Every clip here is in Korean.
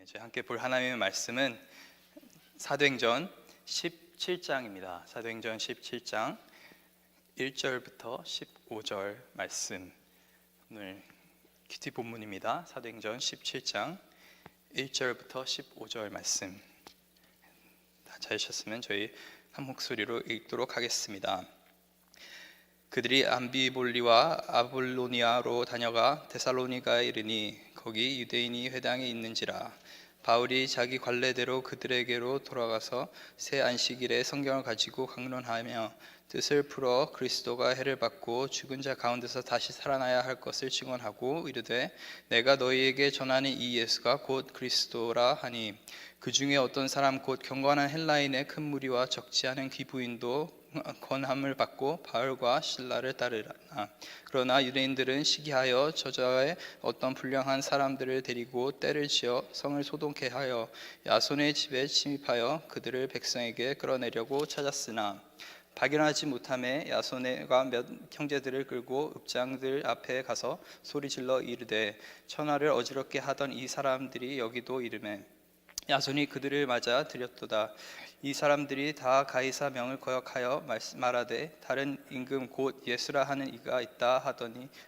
이제 함께 볼 하나님의 말씀은 사도행전 17장입니다. 사도행전 17장 1절부터 15절 말씀, 오늘 큐티 본문입니다. 사도행전 17장 1절부터 15절 말씀 다 찾으셨으면 저희 한 목소리로 읽도록 하겠습니다. 그들이 암비볼리와 아볼로니아로 다녀가 데살로니가에 이르니 거기 유대인이 회당에 있는지라. 바울이 자기 관례대로 그들에게로 돌아가서 새 안식일에 성경을 가지고 강론하며 뜻을 풀어 그리스도가 해를 받고 죽은 자 가운데서 다시 살아나야 할 것을 증언하고 이르되 내가 너희에게 전하는 이 예수가 곧 그리스도라 하니, 그 중에 어떤 사람 곧 경건한 헬라인의 큰 무리와 적지 않은 귀부인도 권함을 받고 바울과 실라를 따르라. 그러나 유대인들은 시기하여 저자의 어떤 불량한 사람들을 데리고 때를 지어 성을 소동케 하여 야손의 집에 침입하여 그들을 백성에게 끌어내려고 찾았으나 발견하지 못하매 야손과 몇 형제들을 끌고 읍장들 앞에 가서 소리질러 이르되 천하를 어지럽게 하던 이 사람들이 여기도 이르매 야손이 그들을 맞아 들였도다. 이 사람들이 다 가이사 명을 거역하여 말하되 다른 임금 곧 예수라 하는 이가 있다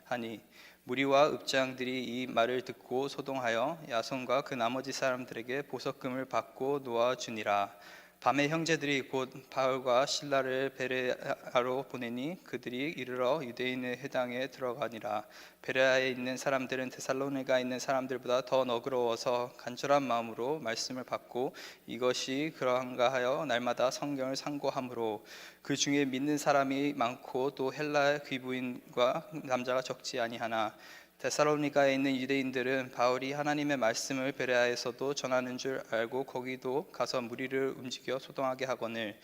하니 무리와 읍장들이 이 말을 듣고 소동하여 야손과 그 나머지 사람들에게 보석금을 받고 놓아주니라. 밤에 형제들이 곧 바울과 실라를 베레아로 보내니 그들이 이르러 유대인의 회당에 들어가니라. 베레아에 있는 사람들은 데살로니가에 있는 사람들보다 더 너그러워서 간절한 마음으로 말씀을 받고 이것이 그러한가 하여 날마다 성경을 상고하므로 그 중에 믿는 사람이 많고 또 헬라 귀부인과 남자가 적지 아니하나 데살로니가에 있는 유대인들은 바울이 하나님의 말씀을 베레아에서도 전하는 줄 알고 거기도 가서 무리를 움직여 소동하게 하거늘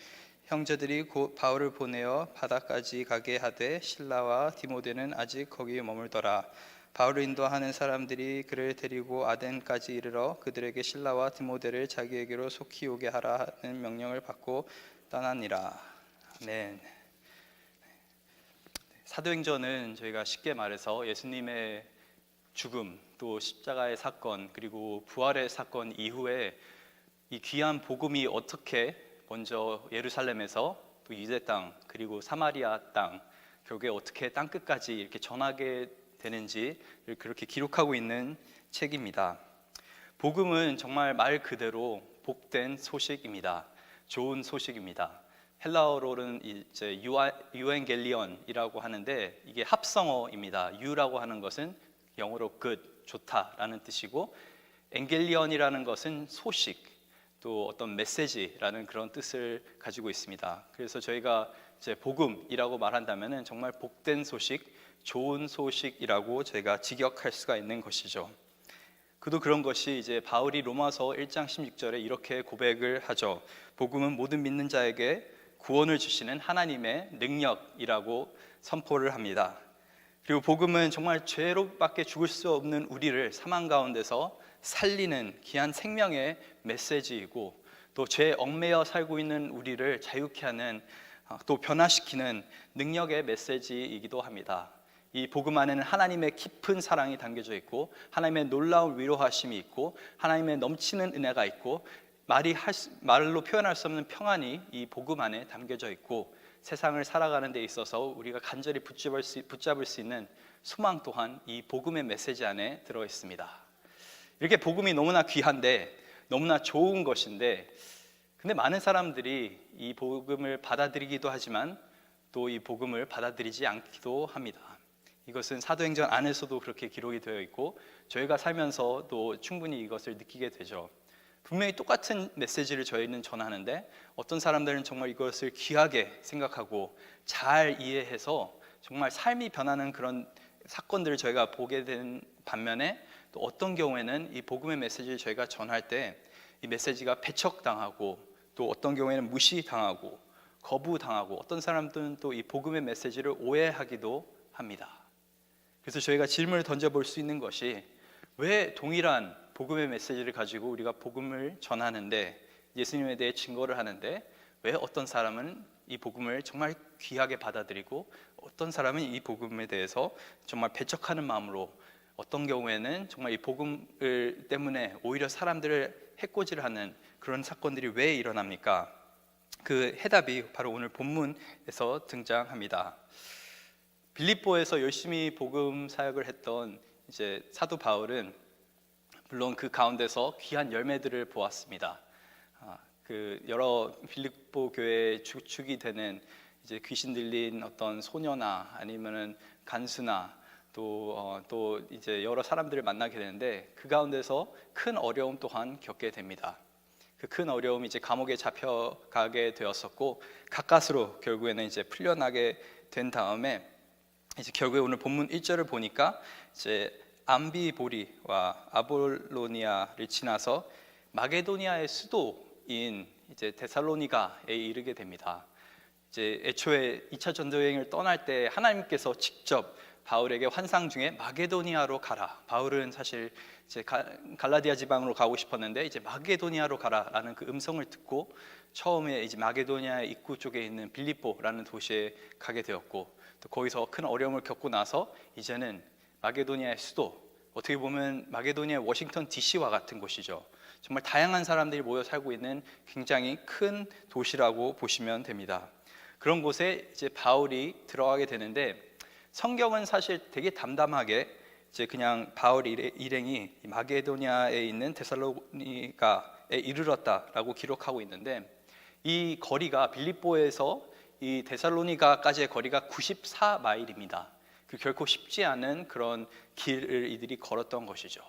형제들이 곧 바울을 보내어 바다까지 가게 하되 실라와 디모데는 아직 거기 머물더라. 바울을 인도하는 사람들이 그를 데리고 아덴까지 이르러 그들에게 실라와 디모데를 자기에게로 속히 오게 하라 하는 명령을 받고 떠나니라. 아멘. 사도행전은 저희가 쉽게 말해서 예수님의 죽음, 또 십자가의 사건, 그리고 부활의 사건 이후에 이 귀한 복음이 어떻게 먼저 예루살렘에서 또 유대 땅, 그리고 사마리아 땅, 결국에 어떻게 땅끝까지 이렇게 전하게 되는지를 그렇게 기록하고 있는 책입니다. 복음은 정말 말 그대로 복된 소식입니다. 좋은 소식입니다. 헬라어로는 이제 유엔겔리온이라고 하는데 이게 합성어입니다. 유라고 하는 것은 영어로 good, 좋다라는 뜻이고, 엔겔리온이라는 것은 소식, 또 어떤 메시지라는 그런 뜻을 가지고 있습니다. 그래서 저희가 이제 복음이라고 말한다면은 정말 복된 소식, 좋은 소식이라고 저희가 직역할 수가 있는 것이죠. 그도 그런 것이 이제 바울이 로마서 1장 16절에 이렇게 고백을 하죠. 복음은 모든 믿는 자에게 구원을 주시는 하나님의 능력이라고 선포를 합니다. 그리고 복음은 정말 죄로밖에 죽을 수 없는 우리를 사망 가운데서 살리는 귀한 생명의 메시지이고, 또 죄에 얽매여 살고 있는 우리를 자유케 하는, 또 변화시키는 능력의 메시지이기도 합니다. 이 복음 안에는 하나님의 깊은 사랑이 담겨져 있고, 하나님의 놀라운 위로하심이 있고, 하나님의 넘치는 은혜가 있고, 말로 표현할 수 없는 평안이 이 복음 안에 담겨져 있고, 세상을 살아가는 데 있어서 우리가 간절히 붙잡을 수 있는 소망 또한 이 복음의 메시지 안에 들어 있습니다. 이렇게 복음이 너무나 귀한데, 너무나 좋은 것인데, 근데 많은 사람들이 이 복음을 받아들이기도 하지만 또 이 복음을 받아들이지 않기도 합니다. 이것은 사도행전 안에서도 그렇게 기록이 되어 있고, 저희가 살면서도 충분히 이것을 느끼게 되죠. 분명히 똑같은 메시지를 저희는 전하는데 어떤 사람들은 정말 이것을 귀하게 생각하고 잘 이해해서 정말 삶이 변하는 그런 사건들을 저희가 보게 된 반면에, 또 어떤 경우에는 이 복음의 메시지를 저희가 전할 때 이 메시지가 배척당하고, 또 어떤 경우에는 무시당하고 거부당하고, 어떤 사람들은 또 이 복음의 메시지를 오해하기도 합니다. 그래서 저희가 질문을 던져볼 수 있는 것이, 왜 동일한 복음의 메시지를 가지고 우리가 복음을 전하는데, 예수님에 대해 증거를 하는데, 왜 어떤 사람은 이 복음을 정말 귀하게 받아들이고 어떤 사람은 이 복음에 대해서 정말 배척하는 마음으로 어떤 경우에는 정말 이 복음을 때문에 오히려 사람들을 해코지하는 그런 사건들이 왜 일어납니까? 그 해답이 바로 오늘 본문에서 등장합니다. 빌립보에서 열심히 복음 사역을 했던 이제 사도 바울은 물론 그 가운데서 귀한 열매들을 보았습니다. 그 여러 빌립보 교회의 주축이 되는 이제 귀신 들린 어떤 소녀나 아니면은 간수나 또 이제 여러 사람들을 만나게 되는데 그 가운데서 큰 어려움 또한 겪게 됩니다. 그 큰 어려움이 이제 감옥에 잡혀가게 되었었고 가까스로 결국에는 이제 풀려나게 된 다음에 이제 결국에 오늘 본문 1절을 보니까 이제 암비보리와 아볼로니아를 지나서 마게도니아의 수도인 이제 데살로니가에 이르게 됩니다. 이제 애초에 2차 전도여행을 떠날 때 하나님께서 직접 바울에게 환상 중에 마게도니아로 가라. 바울은 사실 이제 갈라디아 지방으로 가고 싶었는데 이제 마게도니아로 가라라는 그 음성을 듣고 처음에 이제 마게도니아의 입구 쪽에 있는 빌립보라는 도시에 가게 되었고 또 거기서 큰 어려움을 겪고 나서 이제는 마게도니아의 수도, 어떻게 보면 마게도니아의 워싱턴 DC와 같은 곳이죠. 정말 다양한 사람들이 모여 살고 있는 굉장히 큰 도시라고 보시면 됩니다. 그런 곳에 이제 바울이 들어가게 되는데 성경은 사실 되게 담담하게 이제 그냥 바울 일행이 마게도니아에 있는 데살로니가에 이르렀다라고 기록하고 있는데 이 거리가 빌립보에서 이 데살로니가까지의 거리가 94마일입니다. 그 결코 쉽지 않은 그런 길을 이들이 걸었던 것이죠.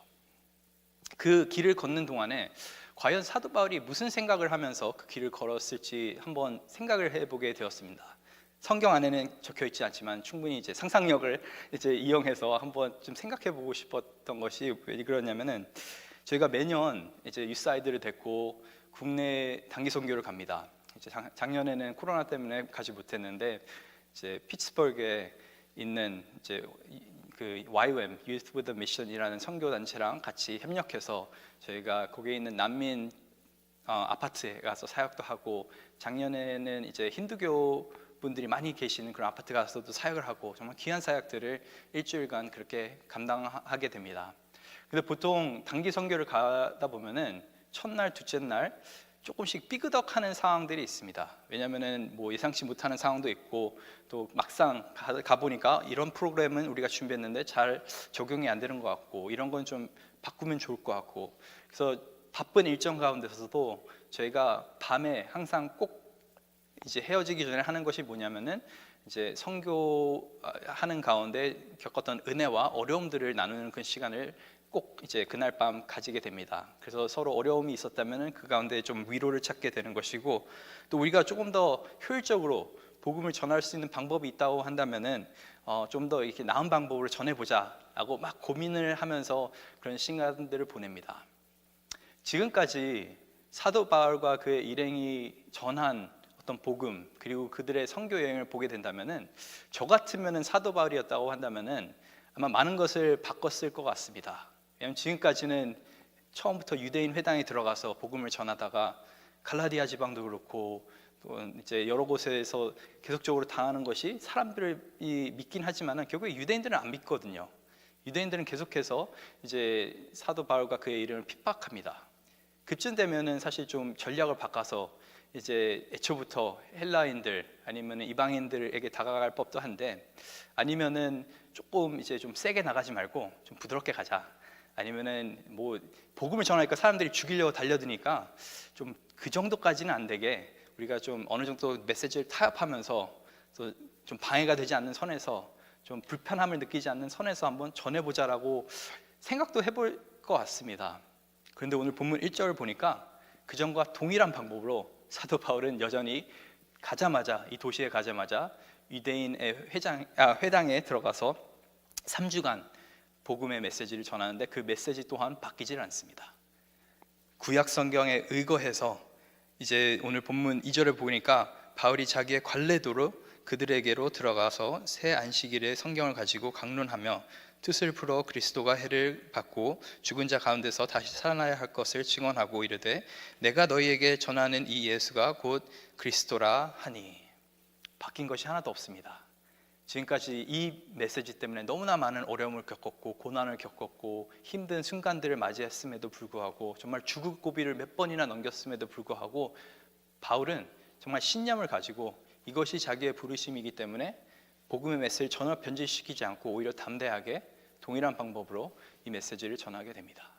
그 길을 걷는 동안에 과연 사도 바울이 무슨 생각을 하면서 그 길을 걸었을지 한번 생각을 해보게 되었습니다. 성경 안에는 적혀 있지 않지만 충분히 이제 상상력을 이제 이용해서 한번 좀 생각해 보고 싶었던 것이 왜 그러냐면은 저희가 매년 이제 유스 아이들을 데리고 국내 단기 선교를 갑니다. 이제 작년에는 코로나 때문에 가지 못했는데 이제 피츠버그에 있는 이제 그 YWAM Youth with a Mission이라는 선교 단체랑 같이 협력해서 저희가 거기에 있는 난민 아파트에 가서 사역도 하고 작년에는 이제 힌두교 분들이 많이 계시는 그런 아파트 가서도 사역을 하고 정말 귀한 사역들을 일주일간 그렇게 감당하게 됩니다. 근데 보통 단기 선교를 가다 보면은 첫날, 둘째 날 조금씩 삐그덕하는 상황들이 있습니다. 왜냐하면은 뭐 예상치 못하는 상황도 있고 또 막상 가 보니까 이런 프로그램은 우리가 준비했는데 잘 적용이 안 되는 것 같고 이런 건 좀 바꾸면 좋을 것 같고 그래서 바쁜 일정 가운데서도 저희가 밤에 항상 꼭 이제 헤어지기 전에 하는 것이 뭐냐면은 이제 선교하는 가운데 겪었던 은혜와 어려움들을 나누는 그 시간을 꼭 이제 그날 밤 가지게 됩니다. 그래서 서로 어려움이 있었다면은 그 가운데 좀 위로를 찾게 되는 것이고 또 우리가 조금 더 효율적으로 복음을 전할 수 있는 방법이 있다고 한다면은 좀 더 이렇게 나은 방법으로 전해보자라고 막 고민을 하면서 그런 시간들을 보냅니다. 지금까지 사도 바울과 그의 일행이 전한 어떤 복음 그리고 그들의 선교 여행을 보게 된다면은 저 같으면은 사도 바울이었다고 한다면은 아마 많은 것을 바꿨을 것 같습니다. 왜냐하면 지금까지는 처음부터 유대인 회당에 들어가서 복음을 전하다가 갈라디아 지방도 그렇고 또 이제 여러 곳에서 계속적으로 당하는 것이 사람들이 믿긴 하지만은 결국에 유대인들은 안 믿거든요. 유대인들은 계속해서 이제 사도 바울과 그의 이름을 핍박합니다. 그쯤 되면은 사실 좀 전략을 바꿔서 이제 애초부터 헬라인들 아니면 이방인들에게 다가갈 법도 한데 아니면은 조금 이제 좀 세게 나가지 말고 좀 부드럽게 가자. 아니면은 뭐 복음을 전하니까 사람들이 죽이려고 달려드니까 좀 그 정도까지는 안 되게 우리가 좀 어느 정도 메시지를 타협하면서 또 좀 방해가 되지 않는 선에서 좀 불편함을 느끼지 않는 선에서 한번 전해보자라고 생각도 해볼 것 같습니다. 그런데 오늘 본문 1절을 보니까 그전과 동일한 방법으로 사도 바울은 여전히 가자마자 이 도시에 가자마자 유대인의 회당에 들어가서 3주간 복음의 메시지를 전하는데 그 메시지 또한 바뀌질 않습니다. 구약 성경에 의거해서 이제 오늘 본문 2절을 보니까 바울이 자기의 관례도로 그들에게로 들어가서 새 안식일에 성경을 가지고 강론하며 뜻을 풀어 그리스도가 해를 받고 죽은 자 가운데서 다시 살아나야 할 것을 증언하고 이르되 내가 너희에게 전하는 이 예수가 곧 그리스도라 하니. 바뀐 것이 하나도 없습니다. 지금까지 이 메시지 때문에 너무나 많은 어려움을 겪었고 고난을 겪었고 힘든 순간들을 맞이했음에도 불구하고 정말 죽을 고비를 몇 번이나 넘겼음에도 불구하고 바울은 정말 신념을 가지고 이것이 자기의 부르심이기 때문에 복음의 메시지를 전혀 변질시키지 않고 오히려 담대하게 동일한 방법으로 이 메시지를 전하게 됩니다.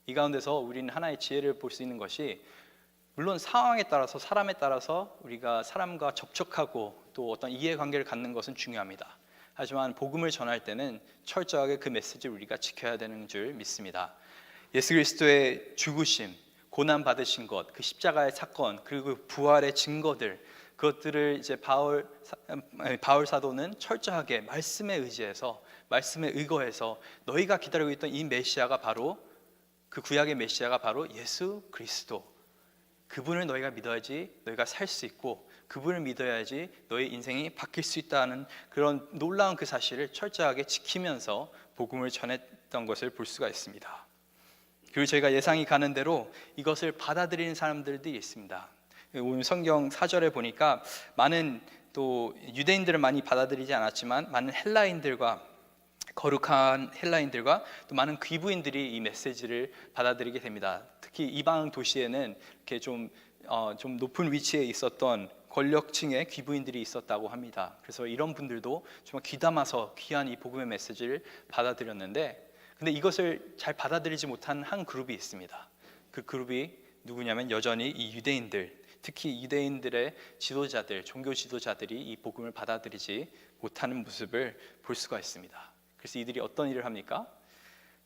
이 가운데서 우리는 하나의 지혜를 볼 수 있는 것이, 물론 상황에 따라서 사람에 따라서 우리가 사람과 접촉하고 또 어떤 이해관계를 갖는 것은 중요합니다. 하지만 복음을 전할 때는 철저하게 그 메시지를 우리가 지켜야 되는 줄 믿습니다. 예수 그리스도의 죽으심, 고난 받으신 것, 그 십자가의 사건, 그리고 부활의 증거들, 그것들을 이제 바울 사도는 철저하게 말씀에 의지해서, 말씀에 의거해서 너희가 기다리고 있던 이 메시아가 바로, 그 구약의 메시아가 바로 예수 그리스도, 그분을 너희가 믿어야지 너희가 살 수 있고, 그분을 믿어야지 너희 인생이 바뀔 수 있다는 그런 놀라운 그 사실을 철저하게 지키면서 복음을 전했던 것을 볼 수가 있습니다. 그리고 저희가 예상이 가는 대로 이것을 받아들이는 사람들이 있습니다. 오늘 성경 4절에 보니까 많은 또 유대인들은 많이 받아들이지 않았지만 많은 헬라인들과, 거룩한 헬라인들과 또 많은 귀부인들이 이 메시지를 받아들이게 됩니다. 특히 이방 도시에는 이렇게 좀 높은 위치에 있었던 권력층의 귀부인들이 있었다고 합니다. 그래서 이런 분들도 정말 귀담아서 귀한 이 복음의 메시지를 받아들였는데, 근데 이것을 잘 받아들이지 못한 한 그룹이 있습니다. 그 그룹이 누구냐면 여전히 이 유대인들, 특히 유대인들의 지도자들, 종교 지도자들이 이 복음을 받아들이지 못하는 모습을 볼 수가 있습니다. 그래서 이들이 어떤 일을 합니까?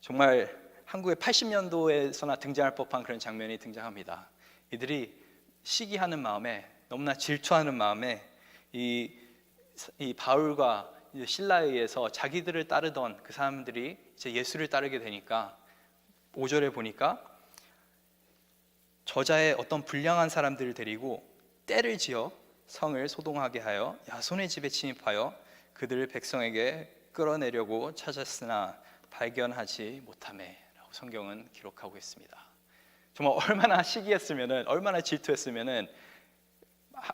정말 한국의 80년도에서나 등장할 법한 그런 장면이 등장합니다. 이들이 시기하는 마음에, 너무나 질투하는 마음에 이 바울과 실라에 의해서 자기들을 따르던 그 사람들이 이제 예수를 따르게 되니까 5절에 보니까 저자의 어떤 불량한 사람들을 데리고 떼를 지어 성을 소동하게 하여 야손의 집에 침입하여 그들을 백성에게 끌어내려고 찾았으나 발견하지 못하매 라고 성경은 기록하고 있습니다. 정말 얼마나 시기했으면은, 얼마나 질투했으면은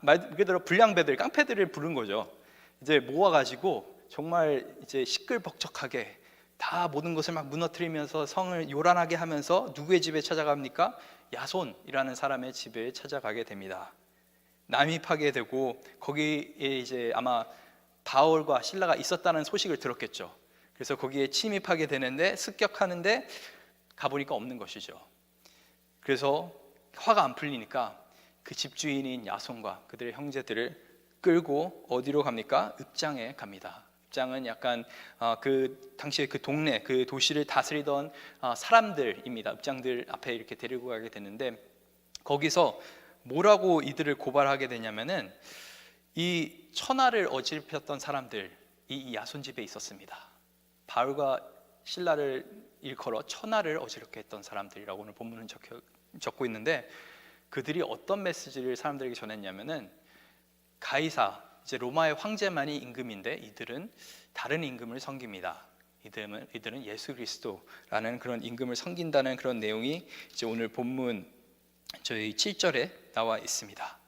말 그대로 불량배들, 깡패들을 부른 거죠. 이제 모아가지고 정말 이제 시끌벅적하게 다 모든 것을 막 무너뜨리면서 성을 요란하게 하면서 누구의 집에 찾아갑니까? 야손이라는 사람의 집에 찾아가게 됩니다. 난입하게 되고 거기에 이제 아마 바울과 실라가 있었다는 소식을 들었겠죠. 그래서 거기에 침입하게 되는데 습격하는데 가보니까 없는 것이죠. 그래서 화가 안 풀리니까 그 집주인인 야손과 그들의 형제들을 끌고 어디로 갑니까? 읍장에 갑니다. 읍장은 약간 그 당시에 그 동네, 그 도시를 다스리던 사람들입니다. 읍장들 앞에 이렇게 데리고 가게 되는데, 거기서 뭐라고 이들을 고발하게 되냐면은 이 천하를 어지럽혔던 사람들이 이 야손 집에 있었습니다. 바울과 실라를 일컬어 천하를 어지럽게 했던 사람들이라고 오늘 본문은 적고 있는데, 그들이 어떤 메시지를 사람들에게 전했냐면은 가이사, 이제 로마의 황제만이 임금인데 이들은 다른 임금을 섬깁니다. 이들은 예수 그리스도라는 그런 임금을 섬긴다는 그런 내용이 이제 오늘 본문 저희 7절에 나와 있습니다.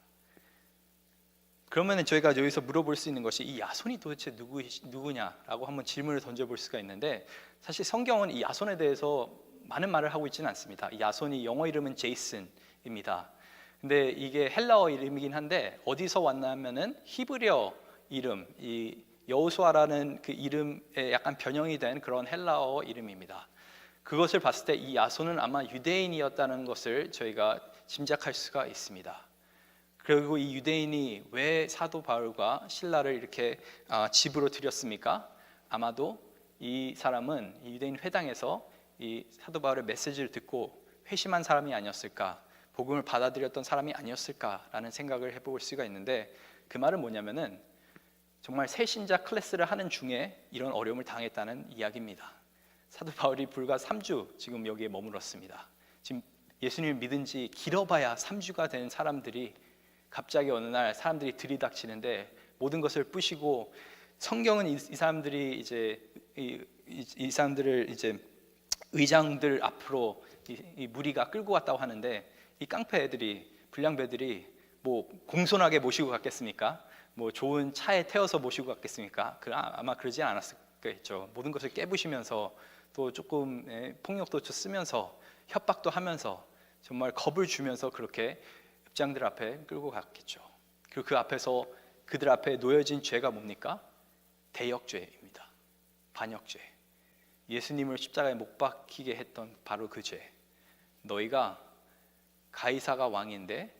그러면 저희가 여기서 물어볼 수 있는 것이, 이 야손이 도대체 누구냐라고 한번 질문을 던져볼 수가 있는데, 사실 성경은 이 야손에 대해서 많은 말을 하고 있지는 않습니다. 이 야손이 영어 이름은 제이슨입니다. 근데 이게 헬라어 이름이긴 한데 어디서 왔냐면은 히브리어 이름, 이 여호수아라는 그 이름에 약간 변형이 된 그런 헬라어 이름입니다. 그것을 봤을 때 이 야손은 아마 유대인이었다는 것을 저희가 짐작할 수가 있습니다. 그리고 이 유대인이 왜 사도 바울과 실라를 이렇게 집으로 들였습니까? 아마도 이 사람은 이 유대인 회당에서 이 사도 바울의 메시지를 듣고 회심한 사람이 아니었을까, 복음을 받아들였던 사람이 아니었을까라는 생각을 해볼 수가 있는데, 그 말은 뭐냐면은 정말 새신자 클래스를 하는 중에 이런 어려움을 당했다는 이야기입니다. 사도 바울이 불과 3주 지금 여기에 머물렀습니다. 지금 예수님을 믿은 지 길어봐야 3주가 된 사람들이 갑자기 어느 날 사람들이 들이닥치는데 모든 것을 부시고, 성경은 이 사람들이 이제 이 사람들을 이제 의장들 앞으로 이 무리가 끌고 왔다고 하는데, 이 깡패 애들이, 불량배들이 뭐 공손하게 모시고 갔겠습니까? 뭐 좋은 차에 태워서 모시고 갔겠습니까? 아마 그러지 않았겠죠. 모든 것을 깨부시면서 또 조금 폭력도 쓰면서 협박도 하면서 정말 겁을 주면서 그렇게 읍장들 앞에 끌고 갔겠죠. 그리고 그 앞에서 그들 앞에 놓여진 죄가 뭡니까? 대역죄입니다. 반역죄. 예수님을 십자가에 못 박히게 했던 바로 그 죄. 너희가 가이사가 왕인데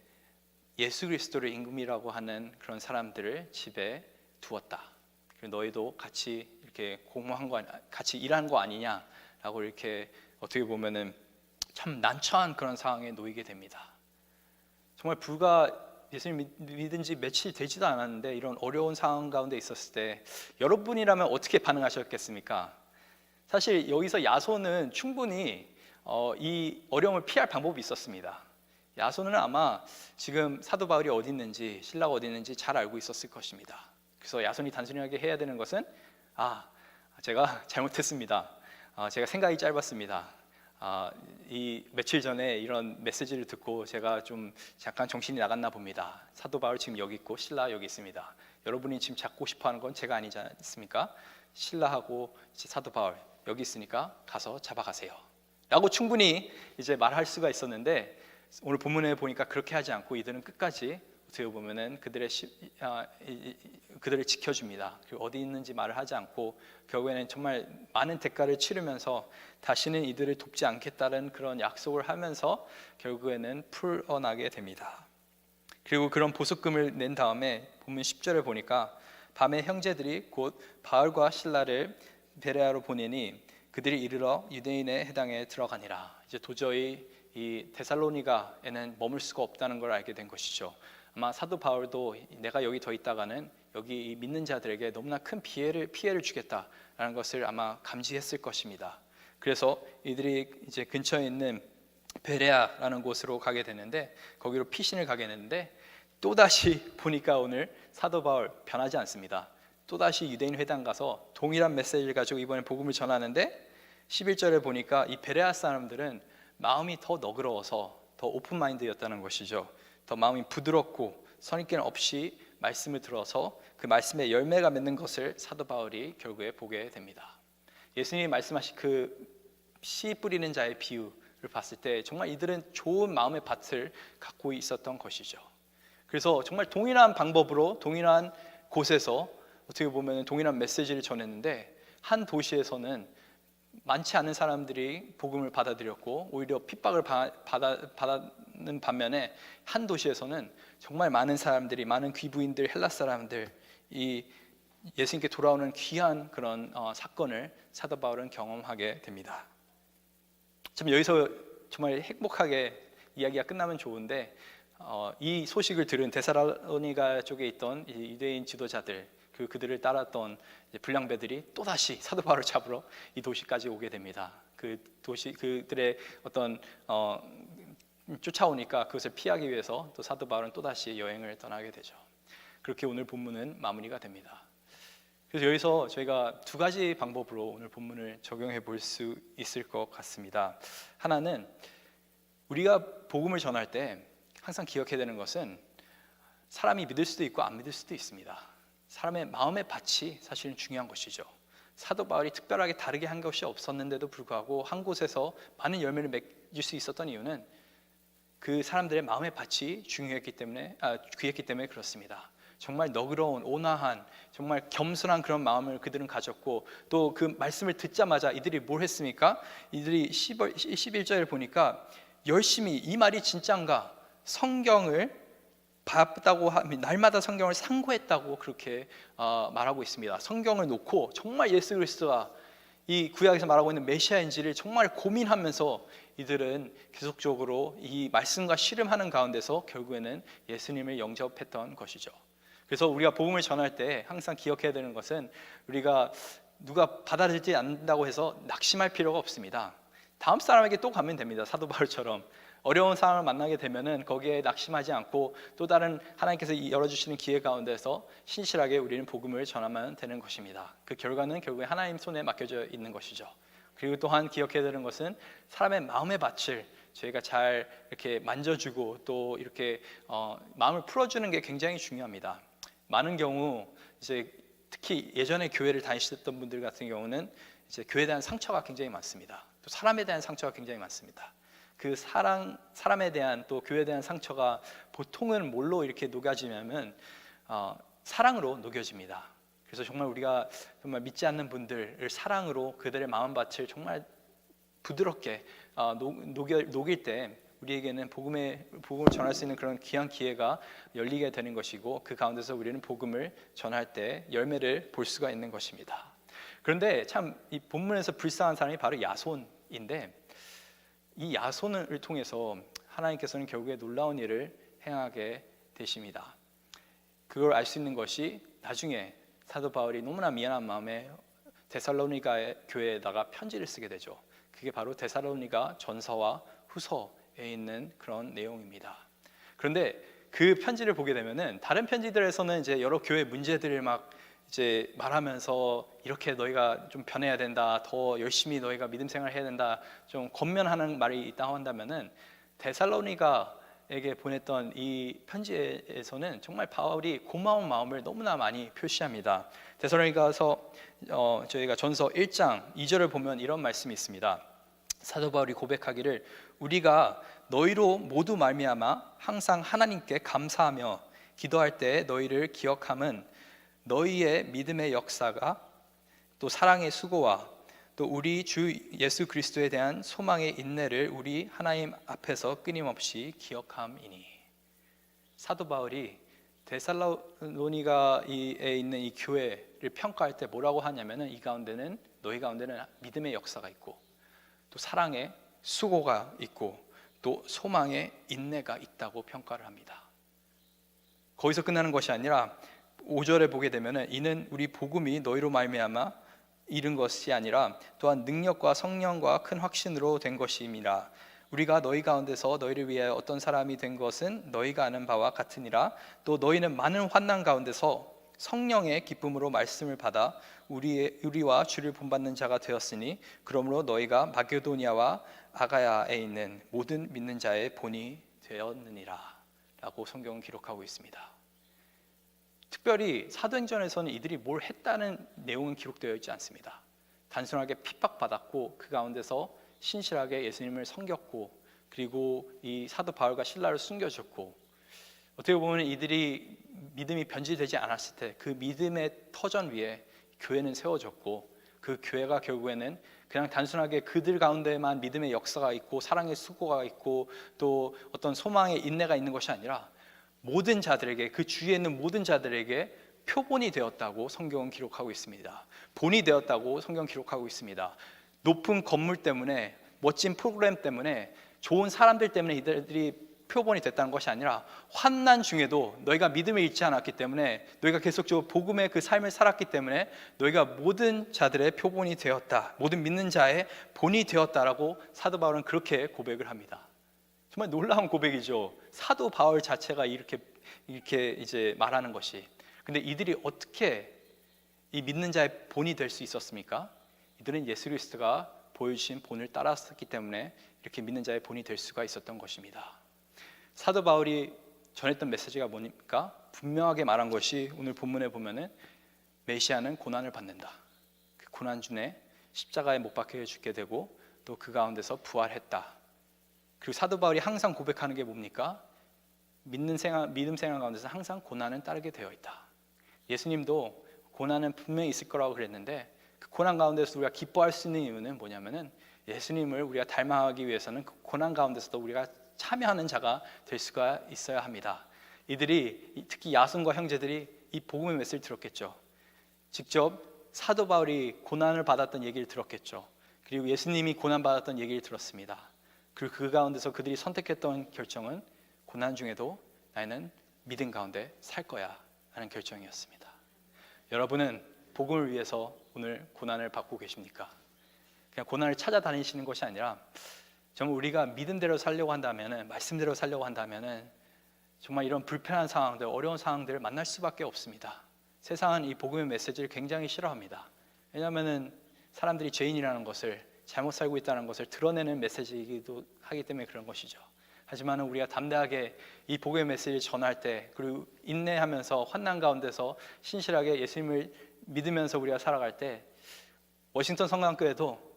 예수 그리스도를 임금이라고 하는 그런 사람들을 집에 두었다. 너희도 같이 이렇게 공모한 거, 같이 일한 거 아니냐라고 이렇게 어떻게 보면은 참 난처한 그런 상황에 놓이게 됩니다. 정말 불과 예수님 믿은 지 며칠 되지도 않았는데 이런 어려운 상황 가운데 있었을 때 여러분이라면 어떻게 반응하셨겠습니까? 사실 여기서 야손은 충분히 이 어려움을 피할 방법이 있었습니다. 야손은 아마 지금 사도 바울이 어디 있는지, 실라가 어디 있는지 잘 알고 있었을 것입니다. 그래서 야손이 단순하게 해야 되는 것은 제가 잘못했습니다. 제가 생각이 짧았습니다. 이 며칠 전에 이런 메시지를 듣고 제가 좀 잠깐 정신이 나갔나 봅니다. 사도 바울 지금 여기 있고 실라 여기 있습니다. 여러분이 지금 잡고 싶어하는 건 제가 아니지 않습니까? 실라하고 사도 바울 여기 있으니까 가서 잡아가세요. 라고 충분히 이제 말할 수가 있었는데 오늘 본문에 보니까 그렇게 하지 않고 이들은 끝까지 어떻게 보면은 그들을 지켜줍니다. 그리고 어디 있는지 말을 하지 않고 결국에는 정말 많은 대가를 치르면서 다시는 이들을 돕지 않겠다는 그런 약속을 하면서 결국에는 풀어나게 됩니다. 그리고 그런 보석금을 낸 다음에 본문 10절을 보니까 밤에 형제들이 곧 바울과 실라를 베레아로 보내니 그들이 이르러 유대인의 해당에 들어가니라. 이제 도저히 이 데살로니가에는 머물 수가 없다는 걸 알게 된 것이죠. 아마 사도 바울도 내가 여기 더 있다가는 여기 믿는 자들에게 너무나 큰 피해를 주겠다라는 것을 아마 감지했을 것입니다. 그래서 이들이 이제 근처에 있는 베레아라는 곳으로 가게 되는데 거기로 피신을 가게 되는데 또다시 보니까 오늘 사도 바울 변하지 않습니다. 또다시 유대인 회당 가서 동일한 메시지를 가지고 이번에 복음을 전하는데 11절에 보니까 이 베레아 사람들은 마음이 더 너그러워서 더 오픈마인드였다는 것이죠. 더 마음이 부드럽고 선입견 없이 말씀을 들어서 그 말씀에 열매가 맺는 것을 사도 바울이 결국에 보게 됩니다. 예수님이 말씀하신 그 씨 뿌리는 자의 비유를 봤을 때 정말 이들은 좋은 마음의 밭을 갖고 있었던 것이죠. 그래서 정말 동일한 방법으로 동일한 곳에서 어떻게 보면 동일한 메시지를 전했는데 한 도시에서는 많지 않은 사람들이 복음을 받아들였고 오히려 핍박을 받는 반면에 한 도시에서는 정말 많은 사람들이 많은 귀부인들 헬라 사람들 이 예수님께 돌아오는 귀한 그런 사건을 사도 바울은 경험하게 됩니다. 참 여기서 정말 행복하게 이야기가 끝나면 좋은데 이 소식을 들은 데살로니가 쪽에 있던 유대인 지도자들 그들을 따랐던 불량배들이 또다시 사도 바울을 잡으러 이 도시까지 오게 됩니다. 그들의 어떤 쫓아오니까 그것을 피하기 위해서 또 사도 바울은 또다시 여행을 떠나게 되죠. 그렇게 오늘 본문은 마무리가 됩니다. 그래서 여기서 저희가 두 가지 방법으로 오늘 본문을 적용해 볼 수 있을 것 같습니다. 하나는 우리가 복음을 전할 때 항상 기억해야 되는 것은 사람이 믿을 수도 있고 안 믿을 수도 있습니다. 사람의 마음의 밭이 사실은 중요한 것이죠. 사도 바울이 특별하게 다르게 한 것이 없었는데도 불구하고 한 곳에서 많은 열매를 맺을 수 있었던 이유는 그 사람들의 마음의 밭이 귀했기 때문에 그렇습니다. 정말 너그러운 온화한 정말 겸손한 그런 마음을 그들은 가졌고 또 그 말씀을 듣자마자 이들이 뭘 했습니까? 이들이 11절을 보니까 열심히 이 말이 진짠가 성경을 봤다고 날마다 성경을 상고했다고 그렇게 말하고 있습니다. 성경을 놓고 정말 예수 그리스도가 이 구약에서 말하고 있는 메시아인지를 정말 고민하면서 이들은 계속적으로 이 말씀과 씨름하는 가운데서 결국에는 예수님을 영접했던 것이죠. 그래서 우리가 복음을 전할 때 항상 기억해야 되는 것은 우리가 누가 받아들이지 않는다고 해서 낙심할 필요가 없습니다. 다음 사람에게 또 가면 됩니다. 사도 바울처럼 어려운 상황을 만나게 되면은 거기에 낙심하지 않고 또 다른 하나님께서 열어주시는 기회 가운데서 신실하게 우리는 복음을 전하면 되는 것입니다. 그 결과는 결국에 하나님 손에 맡겨져 있는 것이죠. 그리고 또한 기억해야 되는 것은 사람의 마음의 밭을 저희가 잘 이렇게 만져주고 또 이렇게 마음을 풀어주는 게 굉장히 중요합니다. 많은 경우 이제 특히 예전에 교회를 다니셨던 분들 같은 경우는 이제 교회에 대한 상처가 굉장히 많습니다. 또 사람에 대한 상처가 굉장히 많습니다. 그 사람에 대한 또 교회에 대한 상처가 보통은 뭘로 이렇게 녹여지냐면 사랑으로 녹여집니다. 그래서 정말 우리가 정말 믿지 않는 분들을 사랑으로 그들의 마음밭을 정말 부드럽게 녹일 때 우리에게는 복음을 전할 수 있는 그런 귀한 기회가 열리게 되는 것이고, 그 가운데서 우리는 복음을 전할 때 열매를 볼 수가 있는 것입니다. 그런데 참 이 본문에서 불쌍한 사람이 바로 야손인데, 이 야손을 통해서 하나님께서는 결국에 놀라운 일을 행하게 되십니다. 그걸 알 수 있는 것이 나중에 사도 바울이 너무나 미안한 마음에 데살로니가 교회에다가 편지를 쓰게 되죠. 그게 바로 데살로니가 전서와 후서에 있는 그런 내용입니다. 그런데 그 편지를 보게 되면은 다른 편지들에서는 이제 여러 교회 문제들을 막 이제 말하면서 이렇게 너희가 좀 변해야 된다, 더 열심히 너희가 믿음 생활을 해야 된다, 좀 권면하는 말이 있다고 한다면은 데살로니가에게 보냈던 이 편지에서는 정말 바울이 고마운 마음을 너무나 많이 표시합니다. 데살로니가서 저희가 전서 1장 2절을 보면 이런 말씀이 있습니다. 사도 바울이 고백하기를 우리가 너희로 모두 말미암아 항상 하나님께 감사하며 기도할 때 너희를 기억함은 너희의 믿음의 역사가 또 사랑의 수고와 또 우리 주 예수 그리스도에 대한 소망의 인내를 우리 하나님 앞에서 끊임없이 기억함이니. 사도 바울이 데살로니가에 있는 이 교회를 평가할 때 뭐라고 하냐면은 이 가운데는 너희 가운데는 믿음의 역사가 있고 또 사랑의 수고가 있고 또 소망의 인내가 있다고 평가를 합니다. 거기서 끝나는 것이 아니라 5절에 보게 되면은 이는 우리 복음이 너희로 말미암아 이른 것이 아니라 또한 능력과 성령과 큰 확신으로 된 것임이라. 우리가 너희 가운데서 너희를 위하여 어떤 사람이 된 것은 너희가 아는 바와 같으니라. 또 너희는 많은 환난 가운데서 성령의 기쁨으로 말씀을 받아 우리와 주를 본받는 자가 되었으니 그러므로 너희가 마게도니아와 아가야에 있는 모든 믿는 자의 본이 되었느니라 라고 성경은 기록하고 있습니다. 특별히 사도행전에서는 이들이 뭘 했다는 내용은 기록되어 있지 않습니다. 단순하게 핍박받았고 그 가운데서 신실하게 예수님을 섬겼고, 그리고 이 사도 바울과 실라를 숨겨줬고, 어떻게 보면 이들이 믿음이 변질되지 않았을 때 그 믿음의 터전 위에 교회는 세워졌고, 그 교회가 결국에는 그냥 단순하게 그들 가운데만 믿음의 역사가 있고 사랑의 수고가 있고 또 어떤 소망의 인내가 있는 것이 아니라 모든 자들에게, 그 주위에 있는 모든 자들에게 표본이 되었다고 성경은 기록하고 있습니다. 본이 되었다고 성경은 기록하고 있습니다. 높은 건물 때문에, 멋진 프로그램 때문에, 좋은 사람들 때문에 이들이 표본이 됐다는 것이 아니라 환난 중에도 너희가 믿음을 잃지 않았기 때문에, 너희가 계속적으로 복음의 그 삶을 살았기 때문에 너희가 모든 자들의 표본이 되었다, 모든 믿는 자의 본이 되었다라고 사도 바울은 그렇게 고백을 합니다. 정말 놀라운 고백이죠. 사도 바울 자체가 이렇게 이제 말하는 것이. 근데 이들이 어떻게 이 믿는 자의 본이 될 수 있었습니까? 이들은 예수 그리스도가 보여주신 본을 따랐기 때문에 이렇게 믿는 자의 본이 될 수가 있었던 것입니다. 사도 바울이 전했던 메시지가 뭡니까? 분명하게 말한 것이 오늘 본문에 보면은 메시아는 고난을 받는다. 그 고난 중에 십자가에 못 박혀 죽게 되고 또 그 가운데서 부활했다. 그리고 사도 바울이 항상 고백하는 게 뭡니까? 믿음 생활 가운데서 항상 고난은 따르게 되어 있다. 예수님도 고난은 분명히 있을 거라고 그랬는데 그 고난 가운데서 우리가 기뻐할 수 있는 이유는 뭐냐면은 예수님을 우리가 닮아가기 위해서는 그 고난 가운데서도 우리가 참여하는 자가 될 수가 있어야 합니다. 이들이, 특히 야손과 형제들이 이 복음의 메시지를 들었겠죠. 직접 사도 바울이 고난을 받았던 얘기를 들었겠죠. 그리고 예수님이 고난받았던 얘기를 들었습니다. 그리고 그 가운데서 그들이 선택했던 결정은 고난 중에도 나는 믿음 가운데 살 거야 하는 결정이었습니다. 여러분은 복음을 위해서 오늘 고난을 받고 계십니까? 그냥 고난을 찾아다니시는 것이 아니라 정말 우리가 믿음대로 살려고 한다면, 말씀대로 살려고 한다면 정말 이런 불편한 상황들, 어려운 상황들을 만날 수밖에 없습니다. 세상은 이 복음의 메시지를 굉장히 싫어합니다. 왜냐하면 사람들이 죄인이라는 것을, 잘못 살고 있다는 것을 드러내는 메시지이기도 하기 때문에 그런 것이죠. 하지만 우리가 담대하게 이 복음의 메시지를 전할 때, 그리고 인내하면서 환난 가운데서 신실하게 예수님을 믿으면서 우리가 살아갈 때 워싱턴 성강교회도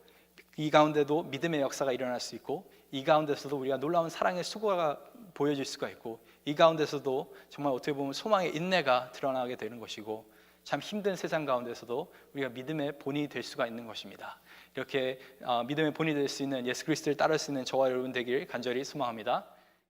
이 가운데도 믿음의 역사가 일어날 수 있고, 이 가운데서도 우리가 놀라운 사랑의 수고가 보여질 수가 있고, 이 가운데서도 정말 어떻게 보면 소망의 인내가 드러나게 되는 것이고, 참 힘든 세상 가운데서도 우리가 믿음의 본이 될 수가 있는 것입니다. 이렇게 믿음의 본이 될 수 있는 예수 그리스도를 따를 수 있는 저와 여러분 되길 간절히 소망합니다.